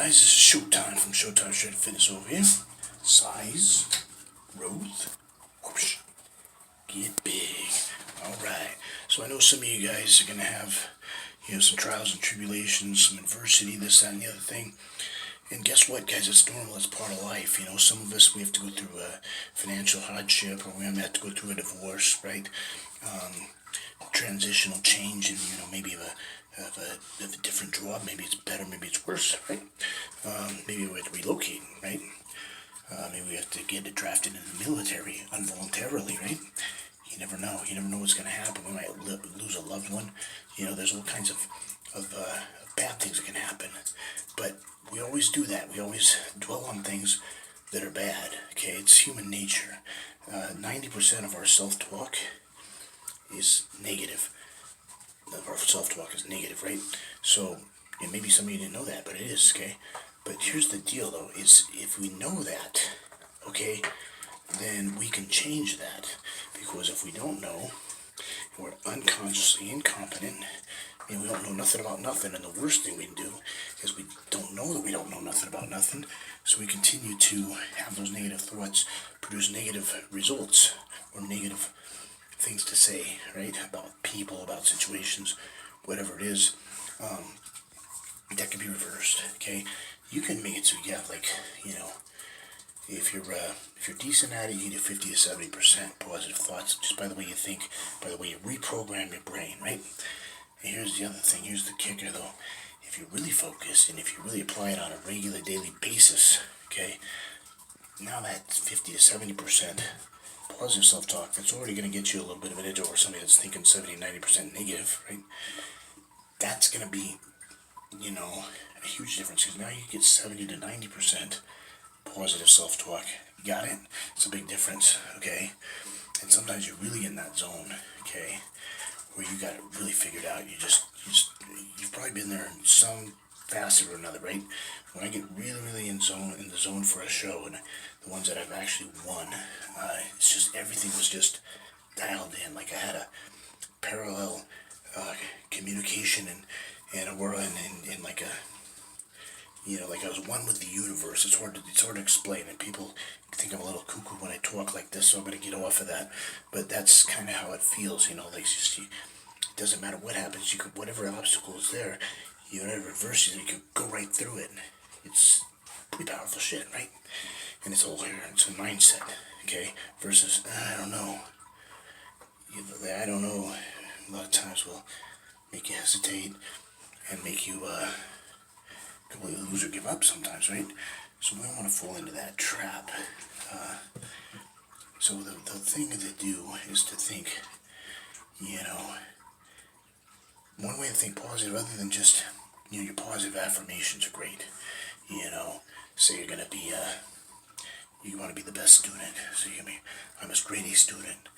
guys, this is Showtime from Showtime Shred Fitness over here. Size, growth, whoosh, get big. Alright, so I know some of you guys are going to have, some trials and tribulations, some adversity, this, that, and the other thing. And guess what, guys? It's normal. It's part of life. Some of us, we have to go through a financial hardship, or we have to go through a divorce, right? Transitional change, and maybe of a different job. Maybe it's better, maybe it's worse, right? Maybe we have to relocate, right? Maybe we have to get drafted in the military involuntarily, right? You never know. You never know what's going to happen. We might lose a loved one. There's all kinds of bad things that can happen. But we always do that. We always dwell on things that are bad. Okay, it's human nature. 90% of our self-talk is negative. Our self-talk is negative, right? So, maybe some of you didn't know that, but it is, okay? But here's the deal, though, is if we know that, okay, then we can change that. Because if we don't know, we're unconsciously incompetent, and we don't know nothing about nothing, and the worst thing we can do is we don't know that we don't know nothing about nothing, so we continue to have those negative thoughts produce negative results, or negative things to say, right, about people, about situations, whatever it is. That can be reversed, okay? You can make it so you have, if you're decent at it, you get 50 to 70% positive thoughts just by the way you think, by the way you reprogram your brain, right? And here's the other thing, here's the kicker though. If you really focus and if you really apply it on a regular daily basis, okay, now that 50 to 70% positive self-talk, that's already going to get you a little bit of an edge over somebody that's thinking 70, 90% negative, right? That's going to be, a huge difference, because now you get 70 to 90% positive self-talk. Got it? It's a big difference, okay? And sometimes you're really in that zone, okay, where you got it really figured out. You've probably been there in some facet or another, right? When I get really in the zone for a show, and the ones that I've actually won, it's just everything was just dialed in. Like I had a parallel communication and a world, and like like I was one with the universe. It's hard to explain, and people think I'm a little cuckoo when I talk like this, so I'm going to get off of that. But that's kind of how it feels, it doesn't matter what happens. Whatever obstacle is there, whatever adversity, you can go right through it. It's pretty powerful shit, right? And it's all here. It's a mindset, okay? Versus, I don't know. I don't know, a lot of times will make you hesitate and make you completely lose or give up sometimes, right? So we don't want to fall into that trap. So the thing to do is to think, one way to think positive, other than just, your positive affirmations are great. Say you're going to be, you want to be the best student. So you're going to be, I'm a straight A student.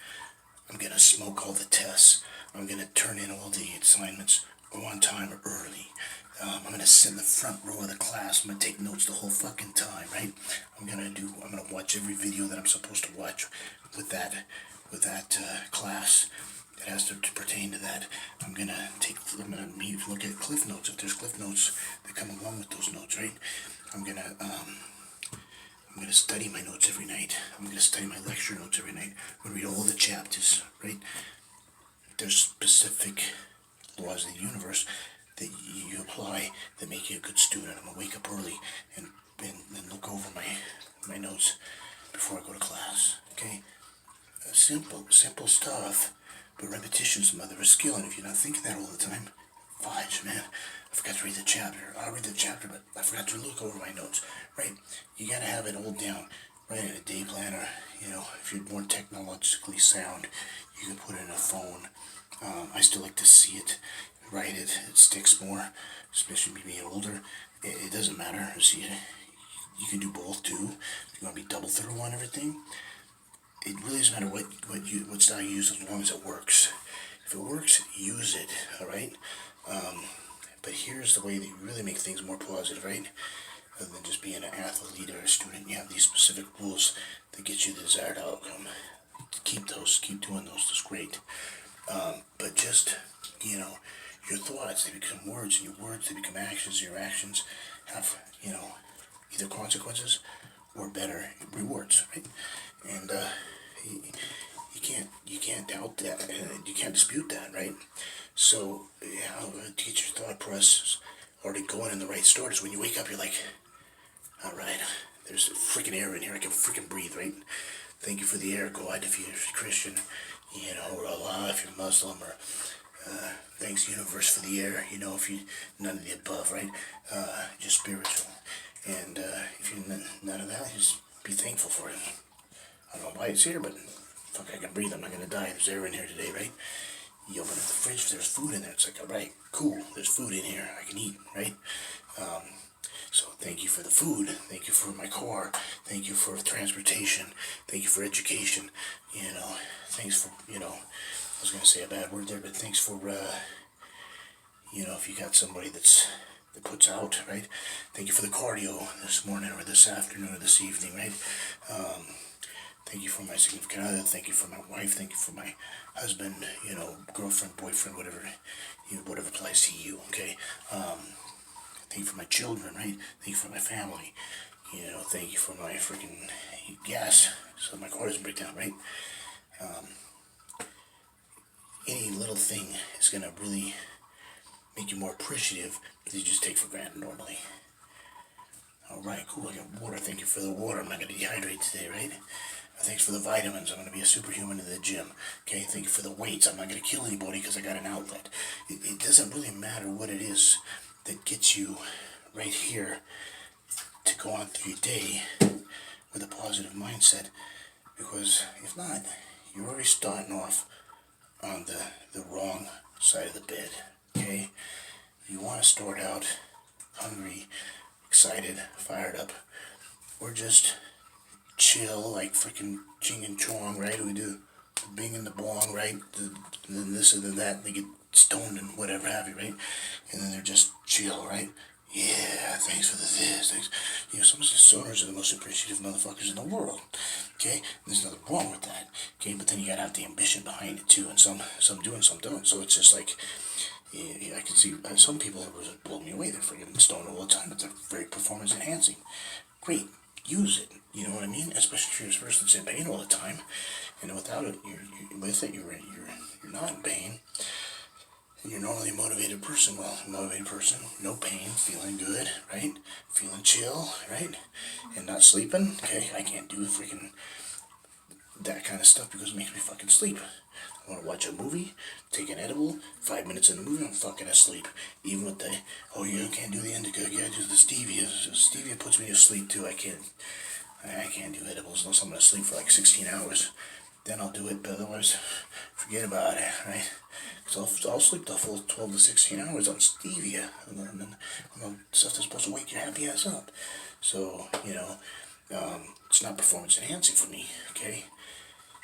I'm going to smoke all the tests. I'm going to turn in all the assignments on time or early. I'm going to sit in the front row of the class. I'm going to take notes the whole fucking time, right? I'm going to watch every video that I'm supposed to watch with that class that has to pertain to that. I'm going to look at cliff notes, if there's cliff notes that come along with those notes, right? I'm going to study my notes every night. I'm going to study my lecture notes every night. I'm going to read all the chapters, right? There's specific laws of the universe that you apply that make you a good student. I'm going to wake up early and look over my notes before I go to class, okay? Simple stuff, but repetition's the mother of skill, and if you're not thinking that all the time, fudge, man, I forgot to read the chapter. I'll read the chapter, but I forgot to look over my notes, right? You gotta have it all down, right, in a day planner. If you're more technologically sound, you can put it in a phone. I still like to see it, write it. It sticks more, especially me being older. It doesn't matter. See, you can do both too. If you want to be double thorough on everything, it really doesn't matter what style you use, as long as it works. If it works, use it. All right. But here's the way that you really make things more positive, right? Other than just being an athlete or a student, you have these specific rules that get you the desired outcome. Keep doing those. That's great. But just, your thoughts, they become words, and your words, they become actions, and your actions have, either consequences or better rewards, right? And you, you can't doubt that, you can't dispute that, right? So yeah, teach your thought process already going in the right stores. When you wake up, you're like, all right, there's freaking air in here. I can freaking breathe, right? Thank you for the air, God, if you're Christian, or Allah if you're Muslim, or thanks universe for the air, if you none of the above, right? Just spiritual. And if you're none of that, just be thankful for it. I don't know why it's here, but fuck, I can breathe. I'm not gonna die. There's air in here today, right? You open up the fridge, there's food in there. It's like, all right, cool. There's food in here. I can eat, right? So thank you for the food. Thank you for my car. Thank you for transportation. Thank you for education. Thanks for, I was gonna say a bad word there, but thanks for, if you got somebody that puts out, right? Thank you for the cardio this morning or this afternoon or this evening, right? Thank you for my significant other. Thank you for my wife. Thank you for my husband, girlfriend, boyfriend, whatever, whatever applies to you, okay? Thank you for my children, right? Thank you for my family. Thank you for my freaking gas so my car doesn't break down, right? Any little thing is going to really make you more appreciative than you just take for granted normally. Alright, cool, I got water. Thank you for the water. I'm not going to dehydrate today, right? Thanks for the vitamins. I'm going to be a superhuman in the gym. Okay, thank you for the weights. I'm not going to kill anybody because I got an outlet. It doesn't really matter what it is that gets you right here to go on through your day with a positive mindset, because if not, you're already starting off on the wrong side of the bed, okay? You want to start out hungry, excited, fired up, or just chill like freaking Ching and Chong, right? We do Bing and the Bong, right? Then this and then that, and they get stoned and whatever have you, right? And then they're just chill, right? Yeah, thanks for the this, thanks. Some of the soners are the most appreciative motherfuckers in the world, okay? There's nothing wrong with that, okay? But then you gotta have the ambition behind it too, and some do and some don't. So it's just like, I can see some people that would blow me away. They're freaking stoned all the time, but they're very performance enhancing. Great, use it. You know what I mean? Especially if you're a person that's in pain all the time, and without it, you're not in pain. And you're normally a motivated person. Well, motivated person, no pain, feeling good, right? Feeling chill, right? And not sleeping. Okay, I can't do freaking that kind of stuff because it makes me fucking sleep. I want to watch a movie, take an edible, 5 minutes in the movie, I'm fucking asleep. Even with the, oh, you can't do the indica, you gotta do the stevia. Stevia puts me to sleep too. I can't do edibles unless I'm gonna sleep for like 16 hours. Then I'll do it, but otherwise, forget about it, right? Because I'll sleep the full 12 to 16 hours on stevia, and then on stuff that's supposed to wake your happy ass up. So, it's not performance enhancing for me, okay?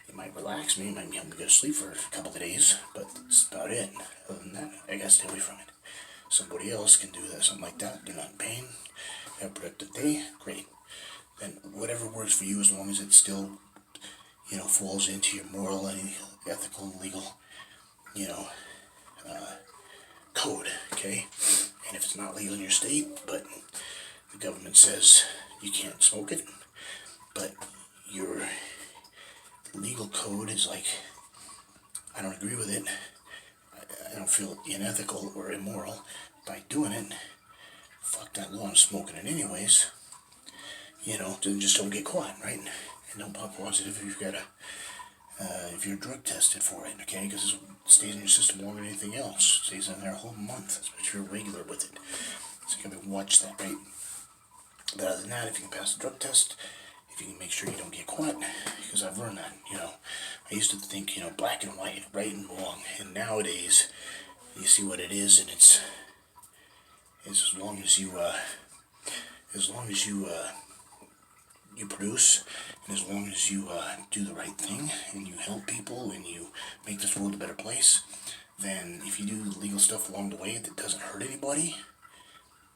It might relax me, it might help me go to sleep for a couple of days, but that's about it. Other than that, I gotta stay away from it. Somebody else can do that, something like that. They're not in pain, have a productive day, great. Then whatever works for you, as long as it still, falls into your moral and ethical and legal, code, okay? And if it's not legal in your state, but the government says you can't smoke it, but your legal code is like, I don't agree with it, I don't feel unethical or immoral by doing it, fuck that law, I'm smoking it anyways, then just don't get caught, right? And don't pop positive if you've got if you're drug tested for it, okay? Because it stays in your system longer than anything else. It stays in there a whole month, especially if you're regular with it. So you gotta watch that, right? But other than that, if you can pass the drug test, if you can make sure you don't get caught, because I've learned that, I used to think, black and white, right and wrong, and nowadays, you see what it is, and it's as long as you you produce, and as long as you do the right thing, and you help people, and you make this world a better place, then if you do legal stuff along the way that doesn't hurt anybody,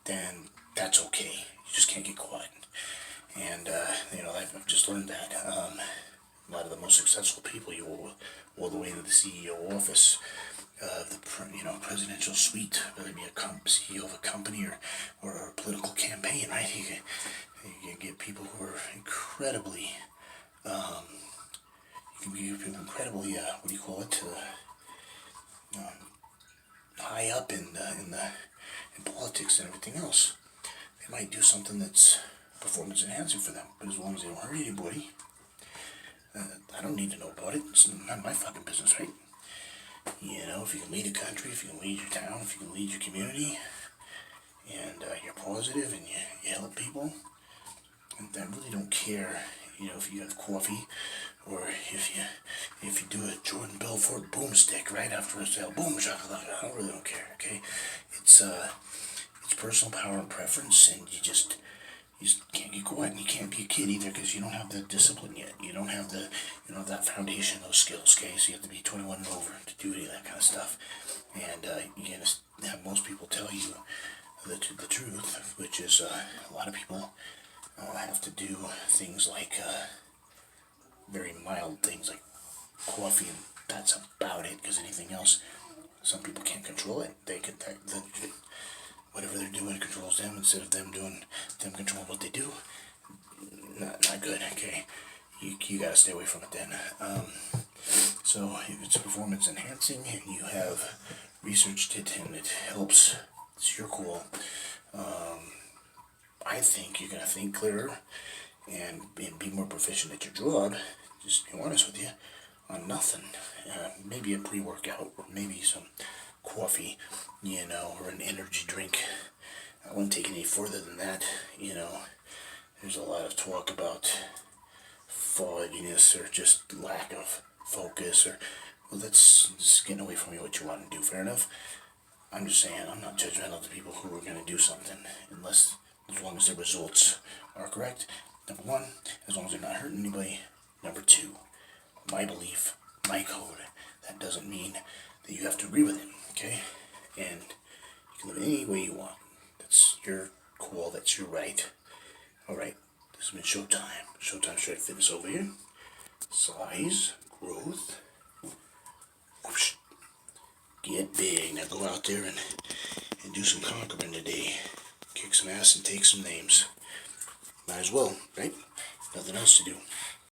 then that's okay. You just can't get caught. And, I've just learned that. A lot of the most successful people, you will all the way to the CEO office of the presidential suite, whether it be a CEO of a company or a political campaign, right? incredibly, what do you call it, high up in politics and everything else. They might do something that's performance enhancing for them, but as long as they don't hurt anybody, I don't need to know about it. It's not my fucking business, right? You know, if you can lead a country, if you can lead your town, if you can lead your community, and you're positive and you help people, and I really don't care, you know, if you have coffee or if you do a Jordan Belfort boomstick right after a sale, boom shakalaka. I really don't care. Okay, it's personal power and preference, and you can't get caught, and you can't be a kid either because you don't have the discipline yet. You don't have that foundation, those skills. Okay, so you have to be 21 and over to do any of that kind of stuff, and you're gonna have most people tell you the truth, which is a lot of people have to do things like very mild things like coffee, and that's about it. Because anything else, some people can't control it. They could whatever they're doing controls them instead of them controlling what they do. Not good. Okay, you gotta stay away from it then. So if it's performance enhancing and you have researched it and it helps, it's your call. I think you're gonna think clearer and be more proficient at your job. Just be honest with you, on nothing. Maybe a pre-workout or maybe some coffee, you know, or an energy drink. I wouldn't take it any further than that. You know, there's a lot of talk about fogginess or just lack of focus, or well, that's just getting away from what you want to do. Fair enough. I'm just saying, I'm not judgmental to people who are going to do something as long as the results are correct. Number one, as long as they're not hurting anybody. Number two, my belief, my code. That doesn't mean that you have to agree with it, okay? And you can live it any way you want. That's your call, that's your right. Alright, this has been Showtime. Showtime Shred Fitness over here. Size, growth. Whoosh. Get big. Now go out there and do some conquering today. Kick some ass and take some names. Might as well, right? Nothing else to do.